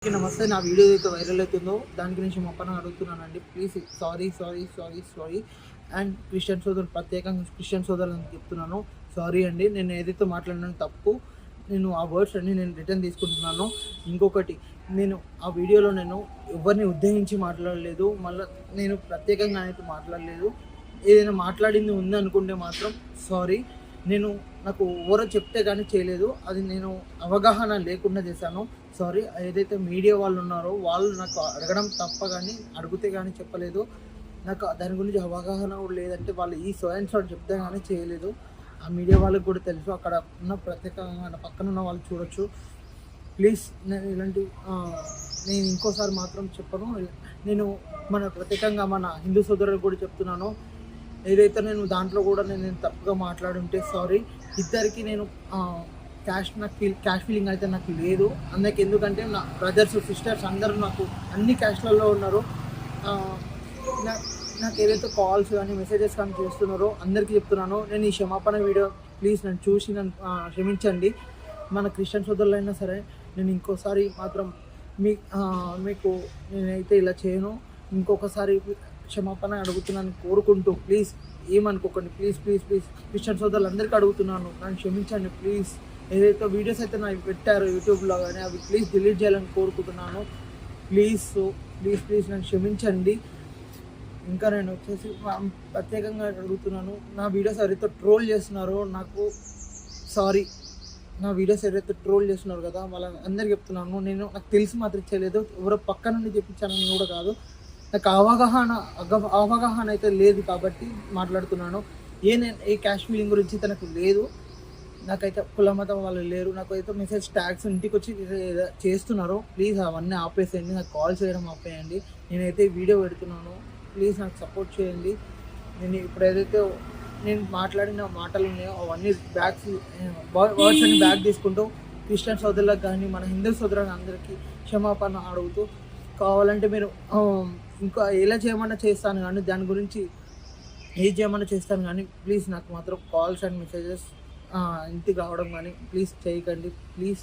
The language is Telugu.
నమస్తే. నా వీడియో ఏదైతే వైరల్ అవుతుందో దాని గురించి మొక్కన అడుగుతున్నానండి. Please sorry. అండ్ క్రిస్టియన్ సోదరులు, ప్రత్యేకంగా క్రిస్టియన్ సోదరులని చెప్తున్నాను, సారీ అండి. నేను ఏదైతే మాట్లాడినా తప్పు, నేను ఆ వర్డ్స్ అన్ని నేను రిటర్న్ తీసుకుంటున్నాను. ఇంకొకటి, నేను ఆ వీడియోలో నేను ఎవరిని ఉద్దేశించి మాట్లాడలేదు, మళ్ళీ నేను ప్రత్యేకంగా అయితే మాట్లాడలేదు. ఏదైనా మాట్లాడింది ఉందనుకుంటే మాత్రం సారీ. నాకు ఎవరో చెప్తే కానీ చేయలేదు, అది నేను అవగాహన లేకుండా చేశాను, సారీ. ఏదైతే మీడియా వాళ్ళు ఉన్నారో వాళ్ళు నాకు అడగడం తప్ప కానీ అడిగితే కానీ చెప్పలేదు. నాకు దాని గురించి అవగాహన కూడా లేదంటే వాళ్ళు ఈ సోయన్స్ అని చెప్తే కానీ చేయలేదు. ఆ మీడియా వాళ్ళకి కూడా తెలుసు, అక్కడ ఉన్న ప్రత్యేకంగా పక్కన ఉన్న వాళ్ళు చూడొచ్చు. ప్లీజ్ నేను నేను ఇంకోసారి మాత్రం చెప్పను. నేను ప్రత్యేకంగా మన హిందూ సోదరులకు కూడా చెప్తున్నాను, ఏదైతే నేను దాంట్లో కూడా నేను తప్పుగా మాట్లాడుంటే సారీ. ఇద్దరికి నేను క్యాష్ ఫీలింగ్ అయితే నాకు లేదు. ఎందుకంటే నా బ్రదర్స్ సిస్టర్స్ అందరూ నాకు అన్ని క్యాస్ట్లలో ఉన్నారు. నాకు ఏదైతే కాల్స్ కానీ మెసేజెస్ కానీ చేస్తున్నారో అందరికీ చెప్తున్నాను, నేను ఈ క్షమాపణ వీడియో ప్లీజ్ నన్ను చూసి నన్ను క్షమించండి. మన క్రిస్టియన్ సోదరులైనా సరే, నేను ఇంకోసారి మాత్రం మీకు నేనైతే ఇలా చేయను. ఇంకొకసారి క్షమాపణ అడుగుతున్నాను కోరుకుంటూ, ప్లీజ్ ఏమనుకోకండి. ప్లీజ్ క్రిస్టియన్ సోదరులు అందరికీ అడుగుతున్నాను, నన్ను క్షమించండి ప్లీజ్. ఏదైతే వీడియోస్ అయితే నాకు పెట్టారో యూట్యూబ్లో కానీ అవి ప్లీజ్ డిలీట్ చేయాలని కోరుకుంటున్నాను. ప్లీజ్ నన్ను క్షమించండి. ఇంకా నేను వచ్చేసి ప్రత్యేకంగా అడుగుతున్నాను, నా వీడియోస్ ఎవరైతే ట్రోల్ చేస్తున్నారో నాకు సారీ. నా వీడియోస్ ఎవరైతే ట్రోల్ చేస్తున్నారు కదా వాళ్ళని అందరికీ చెప్తున్నాను, నాకు తెలిసి మాత్రం చేయలేదు, ఎవరో పక్క నుండి చెప్పించానని కూడా కాదు. నాకు అవగాహన అయితే లేదు కాబట్టి మాట్లాడుతున్నాను. ఏ క్యాష్ ఫీలింగ్ గురించి తనకు లేదు. నాకైతే కుల మతం వాళ్ళు లేరు. నాకైతే మెసేజ్ ట్యాగ్స్ ఇంటికి వచ్చి చేస్తున్నారు, ప్లీజ్ అవన్నీ ఆపేసేయండి. నాకు కాల్ చేయడం ఆపేయండి. నేనైతే వీడియో పెడుతున్నాను, ప్లీజ్ నాకు సపోర్ట్ చేయండి. నేను ఇప్పుడు ఏదైతే నేను మాట్లాడిన మాటలు ఉన్నాయో అవన్నీ వర్డ్స్ అన్ని బ్యాక్ తీసుకుంటూ క్రిస్టియన్ సోదరులకు కానీ మన హిందూ సోదరులకు అందరికీ క్షమాపణ అడుగుతూ, కావాలంటే మీరు ఇంకా ఎలా చేయమన్నా చేస్తాను కానీ దాని గురించి ఏం చేయమన్నా చేస్తాను కానీ ప్లీజ్ నాకు మాత్రం కాల్స్ అండ్ మెసేజెస్ ఇంటికి రావడం కానీ ప్లీజ్ చేయకండి. ప్లీజ్.